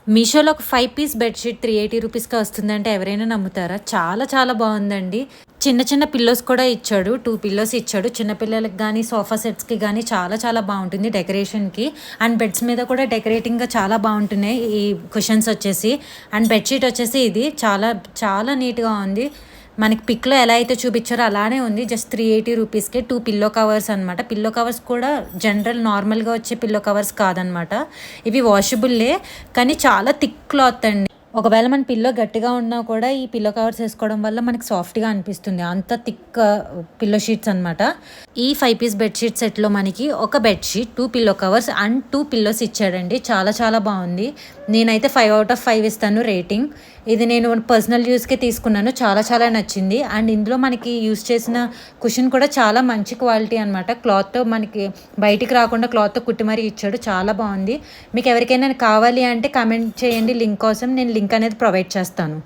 మీషోలో ఒక 5 piece bedsheet 380 రూపీస్‌కే వస్తుందంటే ఎవరైనా నమ్ముతారా? చాలా చాలా బావుందండి. చిన్న చిన్న పిల్లోస్ కూడా ఇచ్చాడు. 2 పిల్లోస్ ఇచ్చాడు. చిన్న పిల్లలకి గానీ, సోఫా సెట్స్‌కి గానీ చాలా చాలా బావుంటుంది డెకరేషన్‌కి. అండ్ బెడ్స్ మీద కూడా డెకరేటింగ్‌గా చాలా బావుంటున్నాయి ఈ కుషన్స్ వచ్చేసి. అండ్ బెడ్‌షీట్ వచ్చేసి ఇది చాలా చాలా నీట్‌గా ఉంది. మనకి పిక్‌లో ఎలా అయితే చూపిచ్చారో అలానే ఉంది. జస్ట్ 380 రూపీస్‌కే 2 పిల్లో కవర్స్ అనమాట. పిల్లో కవర్స్ కూడా జనరల్ నార్మల్‌గా వచ్చే పిల్లో కవర్స్ కాదనమాట. ఇవి వాషబుల్లే. కానీ చాలా థిక్ క్లాత్ అండి. ఒకవేళ మన పిల్లో గట్టిగా ఉన్నా కూడా ఈ పిల్లో కవర్స్ వేసుకోవడం వల్ల మనకి సాఫ్ట్‌గా అనిపిస్తుంది. అంత థిక్ పిల్లో షీట్స్ అనమాట. ఈ 5 పీస్ బెడ్‌షీట్ సెట్‌లో మనకి ఒక bedsheet, 2 pillow covers and 2 pillows ఇచ్చాడండి. చాలా చాలా బావుంది. నేనైతే 5 ఔట్ ఆఫ్ 5 ఇస్తాను రేటింగ్. ఇది నేను పర్సనల్ యూస్‌కే తీసుకున్నాను. చాలా చాలా నచ్చింది. అండ్ ఇందులో మనకి యూజ్ చేసిన కుషన్ కూడా చాలా మంచి క్వాలిటీ అనమాట. క్లాత్‌తో మనకి బయటికి రాకుండా క్లాత్‌తో కుట్టి మరీ ఇచ్చాడు. చాలా బావుంది. మీకు ఎవరికైనా కావాలి అంటే కామెంట్ చేయండి లింక్ కోసం. నేను లింక్ అనేది ప్రొవైడ్ చేస్తాను.